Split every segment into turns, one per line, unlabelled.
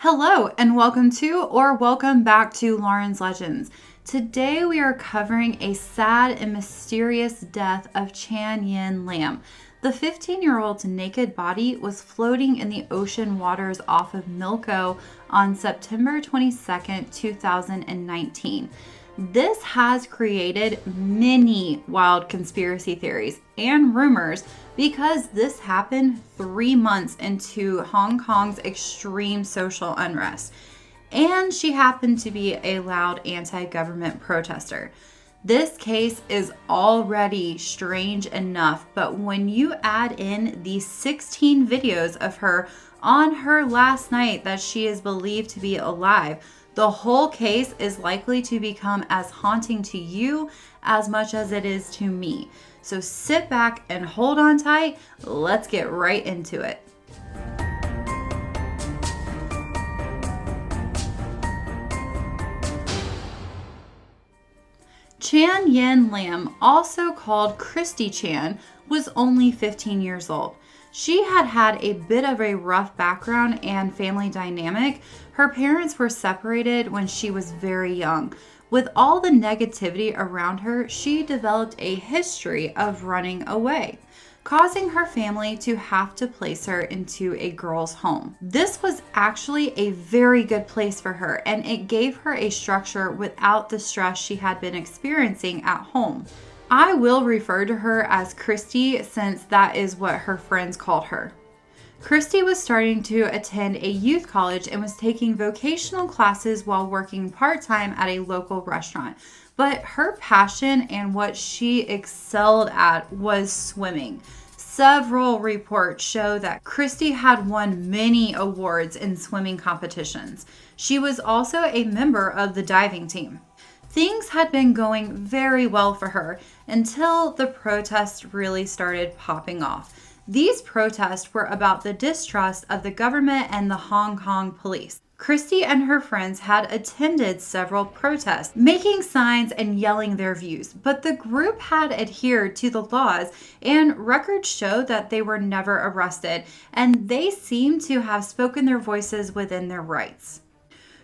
Hello and welcome back to Lauren's Legends. Today we are covering a sad and mysterious death of Yin-Lam. The 15-year-old's naked body was floating in the ocean waters off of Milko on September 22, 2019. This has created many wild conspiracy theories and rumors because this happened 3 months into Hong Kong's extreme social unrest. And she happened to be a loud anti-government protester. This case is already strange enough, but when you add in the 16 videos of her on her last night that she is believed to be alive, the whole case is likely to become as haunting to you as much as it is to me. So sit back and hold on tight. Let's get right into it. Yin-Lam, also called Christy Chan, was only 15 years old. She had had a bit of a rough background and family dynamic. Her parents were separated when she was very young. With all the negativity around her, she developed a history of running away, causing her family to have to place her into a girls' home. This was actually a very good place for her, and it gave her a structure without the stress she had been experiencing at home. I will refer to her as Christy since that is what her friends called her. Christy was starting to attend a youth college and was taking vocational classes while working part-time at a local restaurant. But her passion and what she excelled at was swimming. Several reports show that Christy had won many awards in swimming competitions. She was also a member of the diving team. Things had been going very well for her until the protests really started popping off. These protests were about the distrust of the government and the Hong Kong police. Christy and her friends had attended several protests, making signs and yelling their views, but the group had adhered to the laws, and records show that they were never arrested, and they seemed to have spoken their voices within their rights.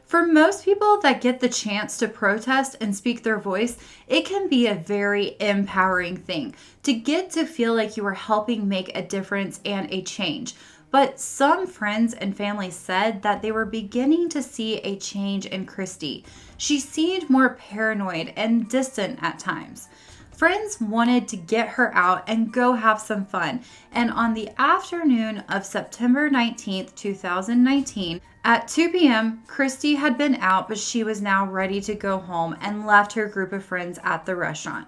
For most people that get the chance to protest and speak their voice, it can be a very empowering thing to get to feel like you are helping make a difference and a change. But some friends and family said that they were beginning to see a change in Christy. She seemed more paranoid and distant at times. Friends wanted to get her out and go have some fun, and on the afternoon of September 19th, 2019, at 2 p.m., Christy had been out, but she was now ready to go home and left her group of friends at the restaurant.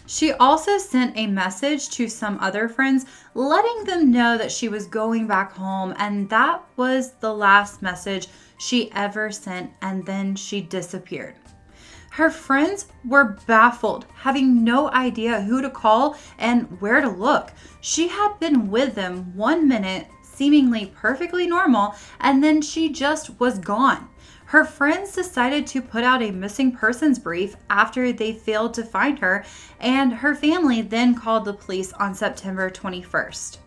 She also sent a message to some other friends, letting them know that she was going back home, and that was the last message she ever sent, and then she disappeared. Her friends were baffled, having no idea who to call and where to look. She had been with them 1 minute, seemingly perfectly normal, and then she just was gone. Her friends decided to put out a missing persons brief after they failed to find her, and her family then called the police on September 21st.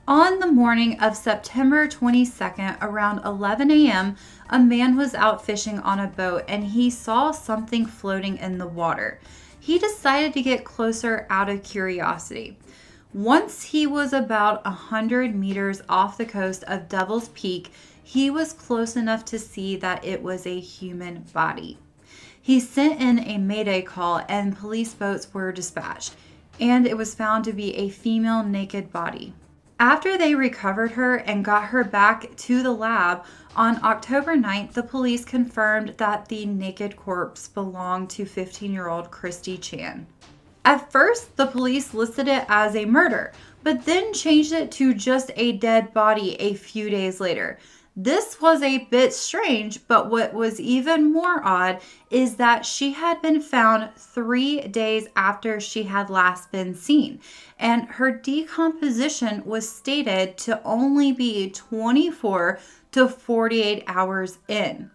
On the morning of September 22nd, around 11 a.m., a man was out fishing on a boat and he saw something floating in the water. He decided to get closer out of curiosity. Once he was about 100 meters off the coast of Devil's Peak, he was close enough to see that it was a human body. He sent in a mayday call and police boats were dispatched, and it was found to be a female naked body. After they recovered her and got her back to the lab, on October 9th, the police confirmed that the naked corpse belonged to 15-year-old Christy Chan. At first, the police listed it as a murder, but then changed it to just a dead body a few days later. This was a bit strange, but what was even more odd is that she had been found 3 days after she had last been seen, and her decomposition was stated to only be 24 to 48 hours in.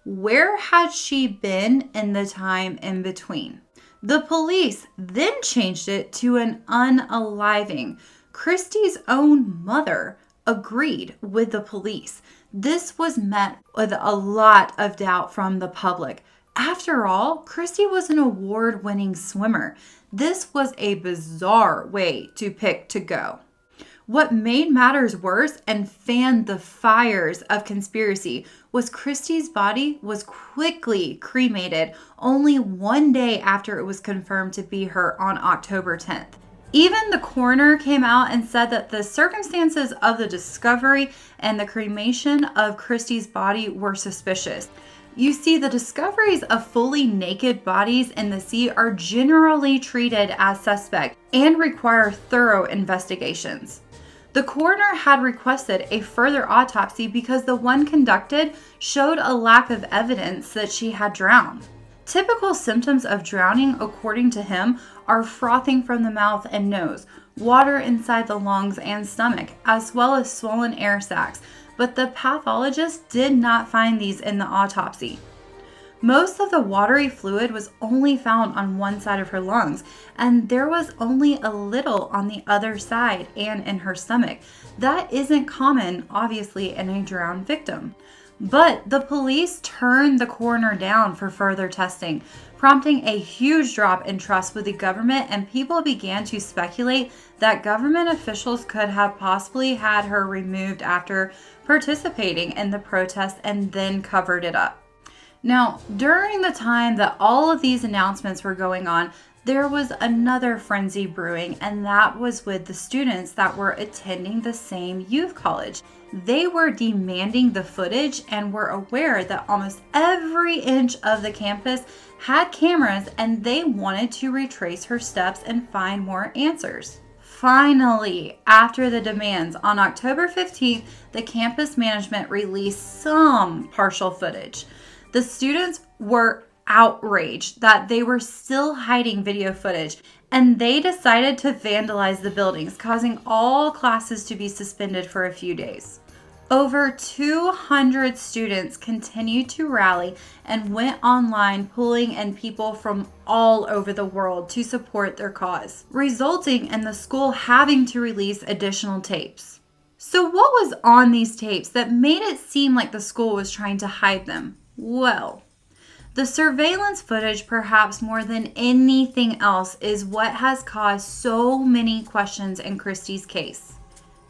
Where had she been in the time in between? The police then changed it to an unaliving. Christy's own mother agreed with the police. This was met with a lot of doubt from the public. After all, Christy was an award-winning swimmer. This was a bizarre way to pick to go. What made matters worse and fanned the fires of conspiracy was Christy's body was quickly cremated only one day after it was confirmed to be her on October 10th. Even the coroner came out and said that the circumstances of the discovery and the cremation of Christy's body were suspicious. You see, the discoveries of fully naked bodies in the sea are generally treated as suspect and require thorough investigations. The coroner had requested a further autopsy because the one conducted showed a lack of evidence that she had drowned. Typical symptoms of drowning, according to him, are frothing from the mouth and nose, water inside the lungs and stomach, as well as swollen air sacs, but the pathologist did not find these in the autopsy. Most of the watery fluid was only found on one side of her lungs, and there was only a little on the other side and in her stomach. That isn't common, obviously, in a drowned victim. But the police turned the coroner down for further testing, prompting a huge drop in trust with the government, and people began to speculate that government officials could have possibly had her removed after participating in the protest and then covered it up. Now, during the time that all of these announcements were going on, there was another frenzy brewing, and that was with the students that were attending the same youth college. They were demanding the footage and were aware that almost every inch of the campus had cameras, and they wanted to retrace her steps and find more answers. Finally, after the demands, on October 15th, the campus management released some partial footage. The students were outraged that they were still hiding video footage, and they decided to vandalize the buildings, causing all classes to be suspended for a few days. Over 200 students continued to rally and went online, pulling in people from all over the world to support their cause, resulting in the school having to release additional tapes. So what was on these tapes that made it seem like the school was trying to hide them? Well, the surveillance footage, perhaps more than anything else, is what has caused so many questions in Christy's case.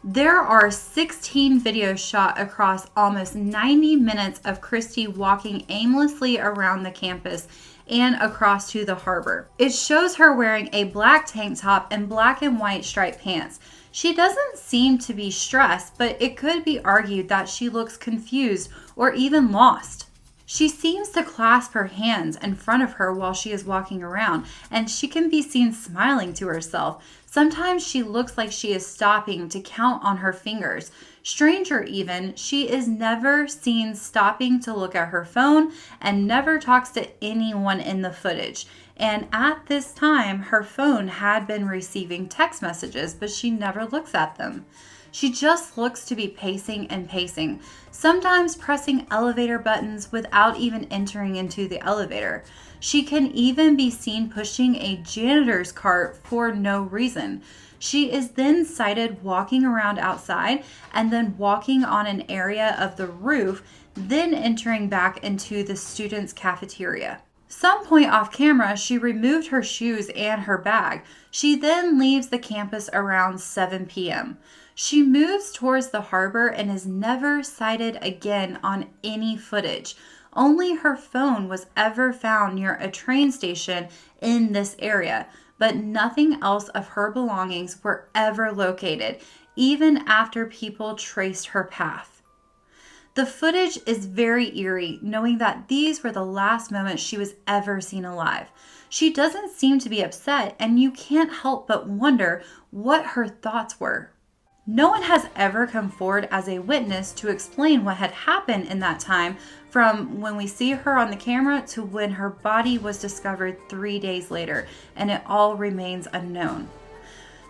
There are 16 videos shot across almost 90 minutes of Christy walking aimlessly around the campus and across to the harbor. It shows her wearing a black tank top and black and white striped pants. She doesn't seem to be stressed, but it could be argued that she looks confused or even lost. She seems to clasp her hands in front of her while she is walking around, and she can be seen smiling to herself. Sometimes she looks like she is stopping to count on her fingers. Stranger even, she is never seen stopping to look at her phone and never talks to anyone in the footage. And at this time, her phone had been receiving text messages, but she never looks at them. She just looks to be pacing and pacing, sometimes pressing elevator buttons without even entering into the elevator. She can even be seen pushing a janitor's cart for no reason. She is then sighted walking around outside and then walking on an area of the roof, then entering back into the students' cafeteria. Some point off camera, she removed her shoes and her bag. She then leaves the campus around 7 p.m. She moves towards the harbor and is never sighted again on any footage. Only her phone was ever found near a train station in this area, but nothing else of her belongings were ever located, even after people traced her path. The footage is very eerie, knowing that these were the last moments she was ever seen alive. She doesn't seem to be upset, and you can't help but wonder what her thoughts were. No one has ever come forward as a witness to explain what had happened in that time, from when we see her on the camera to when her body was discovered 3 days later, and it all remains unknown.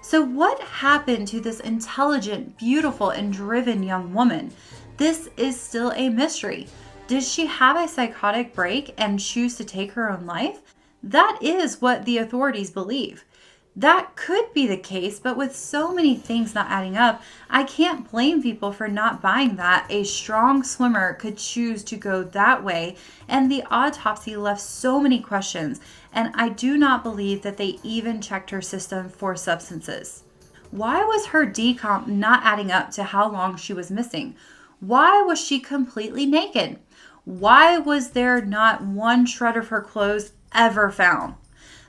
So what happened to this intelligent, beautiful, and driven young woman? This is still a mystery. Did she have a psychotic break and choose to take her own life? That is what the authorities believe. That could be the case, but with so many things not adding up, I can't blame people for not buying that a strong swimmer could choose to go that way. And the autopsy left so many questions, and I do not believe that they even checked her system for substances. Why was her decomp not adding up to how long she was missing? Why was she completely naked? Why was there not one shred of her clothes ever found?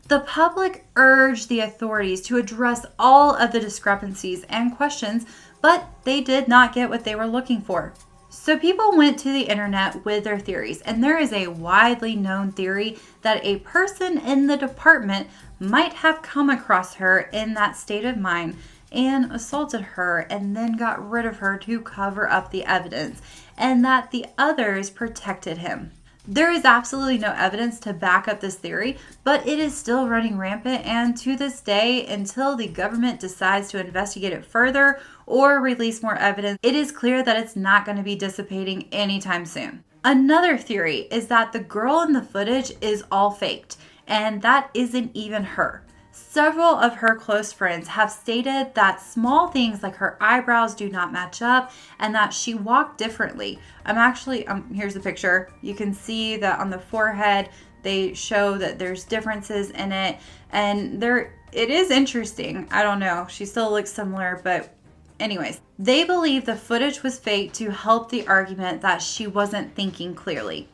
The public urged the authorities to address all of the discrepancies and questions, but they did not get what they were looking for. So people went to the internet with their theories, and there is a widely known theory that a person in the department might have come across her in that state of mind and assaulted her and then got rid of her to cover up the evidence, and that the others protected him. There is absolutely no evidence to back up this theory, but it is still running rampant, and to this day, until the government decides to investigate it further or release more evidence, it is clear that it's not going to be dissipating anytime soon. Another theory is that the girl in the footage is all faked, and that isn't even her. Several of her close friends have stated that small things like her eyebrows do not match up and that she walked differently. Here's the picture. You can see that on the forehead, they show that there's differences in it. And it is interesting. I don't know. She still looks similar, but anyways, they believe the footage was fake to help the argument that she wasn't thinking clearly.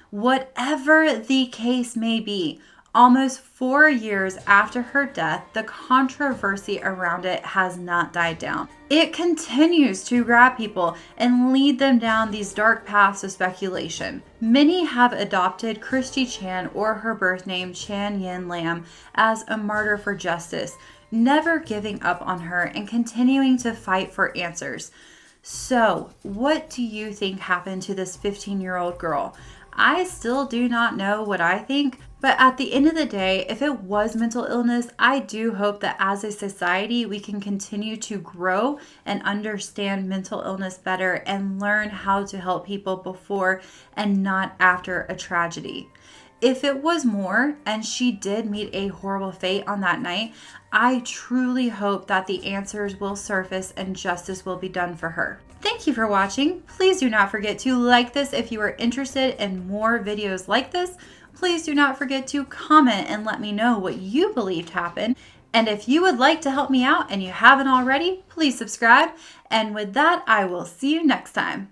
Whatever the case may be, almost 4 years after her death, the controversy around it has not died down. It continues to grab people and lead them down these dark paths of speculation. Many have adopted Christy Chan, or her birth name Chan Yin-Lam, as a martyr for justice, never giving up on her and continuing to fight for answers. So, what do you think happened to this 15-year-old girl? I still do not know what I think, but at the end of the day, if it was mental illness, I do hope that as a society, we can continue to grow and understand mental illness better and learn how to help people before and not after a tragedy. If it was more and she did meet a horrible fate on that night, I truly hope that the answers will surface and justice will be done for her. Thank you for watching. Please do not forget to like this if you are interested in more videos like this. Please do not forget to comment and let me know what you believed happened. And if you would like to help me out and you haven't already, please subscribe. And with that, I will see you next time.